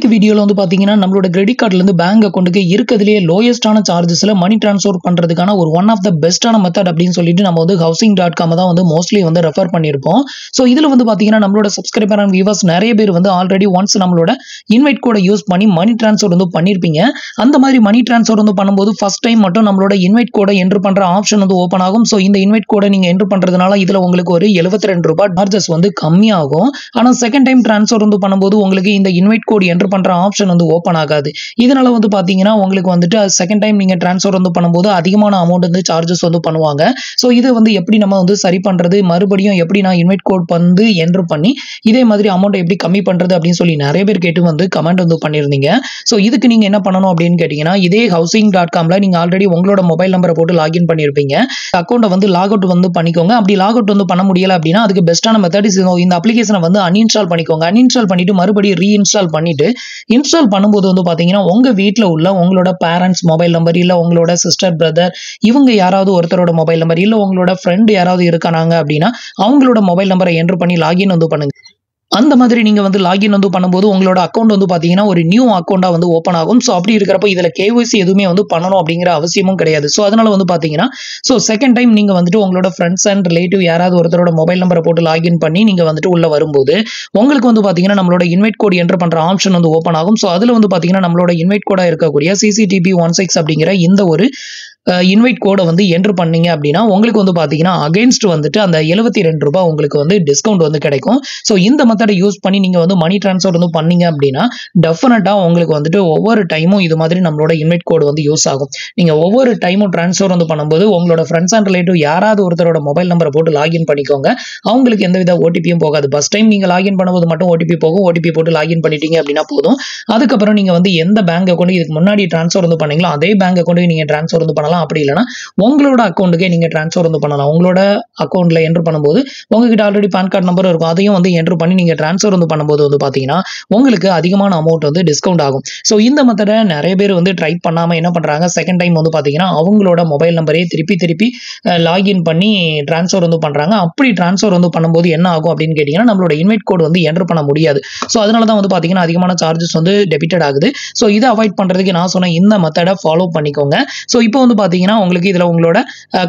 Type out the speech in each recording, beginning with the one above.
இன்னைக்கு வீடியோல வந்து பாத்தீங்கன்னா நம்மளோட கிரெடிட் கார்டுல இருந்து பேங்க் அக்கௌண்ட்டுக்கு இருக்கிறதுலயே லோயஸ்டான சார்ஜஸ்ல மணி ட்ரான்ஸ்ஃபர் பண்றதுக்கான ஒரு ஒன் ஆஃப் த பெஸ்டான மெத்தட் அப்படின்னு சொல்லிட்டு நம்ம வந்து housing.com தான் வந்து மோஸ்ட்லி வந்து ரெஃபர் பண்ணியிருப்போம். ஸோ இதுல வந்து பாத்தீங்கன்னா நம்மளோட சப்ஸ்கிரைபர் அண்ட் வியூவர்ஸ் நிறைய பேர் வந்து ஆல்ரெடி ஒன்ஸ் நம்மளோட இன்வைட் கோடை யூஸ் பண்ணி மணி ட்ரான்ஸ்ஃபர் வந்து பண்ணிருப்பீங்க. அந்த மாதிரி மணி ட்ரான்ஸ்ஃபர் வந்து பண்ணும்போது ஃபர்ஸ்ட் டைம் மட்டும் நம்மளோட இன்வைட் கோடை என்டர் பண்ற ஆப்ஷன் வந்து ஓப்பன் ஆகும். ஸோ இந்த இன்வைட் கோடை நீங்க என்டர் பண்றதுனால இதுல உங்களுக்கு ஒரு ₹72 சார்ஜஸ் வந்து கம்மியாகும். ஆனா செகண்ட் டைம் ட்ரான்ஸ்ஃபர் வந்து பண்ணும்போது உங்களுக்கு இந்த இன்வைட் கோட் என்டர் பண்ற ஆப்ஷன் வந்து ஓப்பன் ஆகாது. இதனால வந்து பாத்தீங்கன்னா உங்களுக்கு வந்துட்டு செகண்ட் டைம் நீங்க ட்ரான்ஸ்ஃபர் வந்து பண்ணும்போது அதிகமான அமௌண்ட் வந்து சார்ஜஸ் வந்து பண்ணுவாங்க. ஸோ இது வந்து எப்படி நம்ம வந்து சரி பண்றது, மறுபடியும் எப்படி நான் இன்வைட் கோட் வந்து என்டர் பண்ணி இதே மாதிரி அமௌண்ட் எப்படி கம்மி பண்றது அப்படின்னு சொல்லி நிறைய பேர் கேட்டு வந்து கமெண்ட் வந்து பண்ணியிருந்தீங்க. ஸோ இதுக்கு நீங்க என்ன பண்ணணும் அப்படின்னு கேட்டீங்கன்னா, இதே housing.comல நீங்க ஆல்ரெடி உங்களோட மொபைல் நம்பரை போட்டு லாகின் பண்ணியிருப்பீங்க. அக்கௌண்ட்டை வந்து லாக் அவுட் வந்து பண்ணிக்கோங்க. அப்படி லாக் அவுட் வந்து பண்ண முடியல அப்படின்னா அதுக்கு பெஸ்ட்டான மெத்தட் இந்த அப்ளிகேஷனை வந்து அன்இன்ஸ்டால் பண்ணிக்கோங்க. அன்இன்ஸ்டால் பண்ணிட்டு மறுபடியும் ரீஇன்ஸ்டால் பண்ணிட்டு இன்ஸ்டால் பண்ணும்போது வந்து பாத்தீங்கன்னா உங்க வீட்ல உள்ள உங்களோட பேரண்ட்ஸ் மொபைல் நம்பர் இல்ல உங்களோட சிஸ்டர் பிரதர் இவங்க யாராவது ஒருத்தரோட மொபைல் நம்பர் இல்ல உங்களோட ஃப்ரெண்ட் யாராவது இருக்காங்க அப்படின்னா அவங்களோட மொபைல் நம்பரை என்டர் பண்ணி லாகின் வந்து பண்ணுங்க. அந்த மாதிரி நீங்க வந்து லாகின் வந்து பண்ணும்போது உங்களோட அக்கௌண்ட் வந்து பாத்தீங்கன்னா ஒரு நியூ அக்கௌண்டா வந்து ஓப்பன் ஆகும். ஸோ அப்படி இருக்கிறப்ப இதுல KYC எதுவுமே வந்து பண்ணணும் அப்படிங்கிற அவசியமும் கிடையாது. ஸோ அதனால வந்து பாத்தீங்கன்னா செகண்ட் டைம் நீங்க வந்துட்டு உங்களோட ஃப்ரெண்ட்ஸ் அண்ட் ரிலேட்டிவ் யாராவது ஒருத்தரோட மொபைல் நம்பரை போட்டு லாகின் பண்ணி நீங்க வந்துட்டு உள்ள வரும்போது உங்களுக்கு வந்து பாத்தீங்கன்னா நம்மளோட இன்வைட் கோட் என்டர் பண்ற ஆப்ஷன் வந்து ஓப்பன் ஆகும். ஸோ அதுல வந்து பாத்தீங்கன்னா நம்மளோட இன்வைட் கோடா இருக்கக்கூடிய CCTP16 அப்படிங்கிற இந்த ஒரு இன்வைட் கோடை வந்து என்டர் பண்ணீங்க அப்படின்னா உங்களுக்கு வந்து பாத்தீங்கன்னா அகைன்ஸ்ட் வந்துட்டு அந்த ₹72 உங்களுக்கு வந்து டிஸ்கவுண்ட் வந்து கிடைக்கும். ஸோ இந்த மெத்தடை யூஸ் பண்ணி நீங்க வந்து மணி ட்ரான்ஸ்ஃபர் வந்து பண்ணீங்க அப்படின்னா டெஃபினட்டா உங்களுக்கு வந்துட்டு ஒவ்வொரு டைமும் இது மாதிரி நம்மளோட இன்வைட் கோடு வந்து யூஸ் ஆகும். நீங்க ஒவ்வொரு டைமும் ட்ரான்ஸ்ஃபர் வந்து பண்ணும்போது உங்களோட ஃப்ரெண்ட்ஸ் அண்ட் ரிலேட்டிவ் யாராவது ஒருத்தரோட மொபைல் நம்பரை போட்டு லாகின் பண்ணிக்கோங்க. அவங்களுக்கு எந்தவித ஓடிபியும் போகாது. ஃபர்ஸ்ட் டைம் நீங்க லாகின் பண்ணும்போது மட்டும் ஓடிபி போகும். ஓடிபி போட்டு லாகின் பண்ணிட்டீங்க அப்படின்னா போதும். அதுக்கப்புறம் நீங்க வந்து எந்த பேங்க் அக்கௌண்ட் இதுக்கு முன்னாடி ட்ரான்ஸ்ஃபர் வந்து பண்ணீங்களோ அதே பேங்க் அக்கௌண்ட்டுக்கு நீங்க ட்ரான்ஸ்ஃபர் வந்து பண்ணலாம். அப்படி இல்லைன்னா உங்களோட அக்கௌண்ட்டுக்கே நீங்க ட்ரான்ஸ்ஃபர் வந்து பண்ணலாம். உங்களோட அக்கௌண்ட்ல என்டர் பண்ணும்போது உங்ககிட்ட ஆல்ரெடி பான் கார்டு நம்பர் இருக்கும். அதையும் வந்து என்டர் பண்ணி நீங்க ட்ரான்ஸ்ஃபர் வந்து பண்ணும்போது வந்து பாத்தீங்கன்னா உங்களுக்கு அதிகமான அமௌண்ட் வந்து டிஸ்கவுண்ட் ஆகும். ஸோ இந்த மெத்தடை நிறைய பேர் வந்து ட்ரை பண்ணாம என்ன பண்றாங்க, செகண்ட் டைம் வந்து பாத்தீங்கன்னா அவங்களோட மொபைல் நம்பரே திருப்பி லாகின் பண்ணி ட்ரான்ஸ்ஃபர் வந்து பண்றாங்க. அப்படி ட்ரான்ஸ்ஃபர் வந்து பண்ணும்போது என்ன ஆகும் அப்படின்னு கேட்டீங்கன்னா நம்மளோட இன்வைட் கோட் வந்து என்டர் பண்ண முடியாது. ஸோ அதனால தான் வந்து பாத்தீங்கன்னா அதிகமான சார்ஜஸ் வந்து டெபிட்டட் ஆகுது. ஸோ இதை அவாய்ட் பண்றதுக்கு நான் சொன்ன இந்த மெத்தடை ஃபாலோ பண்ணிக்கோங்க. ஸோ இப்போ வந்து பாத்தீங்கன்னா உங்களுக்கு இதுல உங்களோட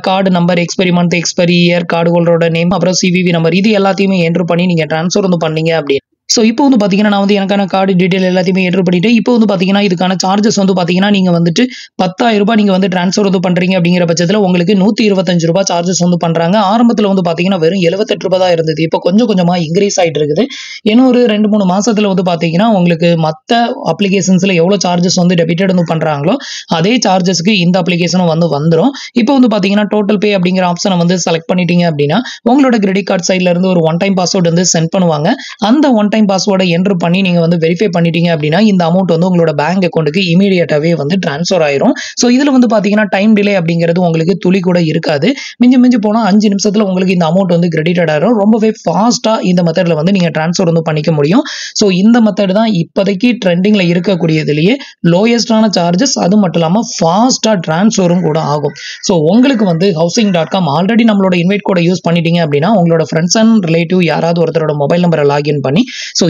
card number, expiry month, expiry year, card ஹோல்டரோட நேம், அப்புறம் CVV நம்பர் இது எல்லாத்தையுமே என்டர் பண்ணி நீங்க ட்ரான்ஸ்ஃபர் வந்து பண்ணீங்க அப்படின்னு இப்போ வந்து பாத்தீங்கன்னா நான் வந்து எனக்கான கார்டு டீடைல் எல்லாத்தையுமே என்டர் பண்ணிட்டு இப்போ வந்து பாத்தீங்கன்னா இதுக்கான சார்ஜஸ் வந்து பாத்தீங்கன்னா நீங்க வந்துட்டு ₹10,000 நீங்க வந்து ட்ரான்ஸ்ஃபர் வந்து பண்றீங்க அப்படிங்கிற பட்சத்துல உங்களுக்கு ₹125 சார்ஜஸ் வந்து பண்றாங்க. ஆரம்பத்துல வந்து பாத்தீங்கன்னா வெறும் ₹78 தான் இருந்தது. இப்போ கொஞ்சம் கொஞ்சமா இன்க்ரீஸ் ஆயிட்டு இருக்குது. இன்னும் ஒரு 2-3 மாசத்துல வந்து பாத்தீங்கன்னா உங்களுக்கு மத்த அப்ளிகேஷன்ஸ்ல எவ்வளவு சார்ஜஸ் வந்து டெபிட்டட் வந்து பண்றாங்களோ அதே சார்ஜஸ்க்கு இந்த அப்ளிகேஷனும் வந்து வந்துரும். இப்போ வந்து பாத்தீங்கன்னா டோட்டல் பே அப்படிங்கிற ஆப்ஷனை வந்து செலக்ட் பண்ணிட்டீங்க அப்படின்னா உங்களோட கிரெடிட் கார்டு சைட்ல இருந்து ஒரு ஒன் டைம் பாஸ்வேர்டு வந்து சென்ட் பண்ணுவாங்க. அந்த ஒன் டைம் பாஸ்வேர்டை என்டர் பண்ணி நீங்க வந்து வெரிஃபை பண்ணிட்டீங்க அப்படின்னா இந்த அமௌண்ட் வந்து உங்களோட பேங்க் அக்கௌண்ட்டுக்கு இமீடியட்டாவே வந்து ட்ரான்ஸ்ஃபர் ஆயிரும். ஸோ இதுல வந்து பாத்தீங்கன்னா டைம் டிலே அப்படிங்கிறது உங்களுக்கு துளி கூட இருக்காது. மிஞ்சி போனா 5 நிமிஷத்துல உங்களுக்கு இந்த அமௌண்ட் வந்து கிரெடிட்டட் ஆயிரும். ரொம்பவே ஃபாஸ்டா இந்த மெத்தட்ல வந்து நீங்க ட்ரான்ஸ்ஃபர் வந்து பண்ணிக்க முடியும். ஸோ இந்த மெத்தட் தான் இப்போதைக்கு ட்ரெண்டிங்ல இருக்கக்கூடியதுலயே லோயஸ்டான சார்ஜஸ், அது மட்டும் இல்லாம ஃபாஸ்டா ட்ரான்ஸ்ஃபரும் கூட ஆகும். ஸோ உங்களுக்கு வந்து housing.com ஆல்ரெடி நம்மளோட இன்வைட் கோடை யூஸ் பண்ணிட்டீங்க அப்படின்னா உங்களோட ஃப்ரெண்ட்ஸ் அண்ட் ரிலேட்டிவ் யாராவது ஒருத்தரோட மொபைல் நம்பரை லாகின் பண்ணி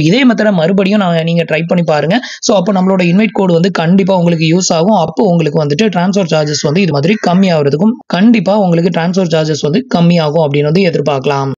இதே மெத்தடை மறுபடியும் நீங்க ட்ரை பண்ணி பாருங்க. அப்போ நம்மளோட இன்வைட் கோட் வந்து கண்டிப்பா உங்களுக்கு யூஸ் ஆகும். அப்போ உங்களுக்கு வந்துட்டு ட்ரான்ஸ்ஃபர் சார்ஜஸ் வந்து இது மாதிரி கம்மி ஆகுறதுக்கும் கண்டிப்பா உங்களுக்கு ட்ரான்ஸ்ஃபர் சார்ஜஸ் வந்து கம்மி ஆகும் அப்படின்னு வந்து எதிர்பார்க்கலாம்.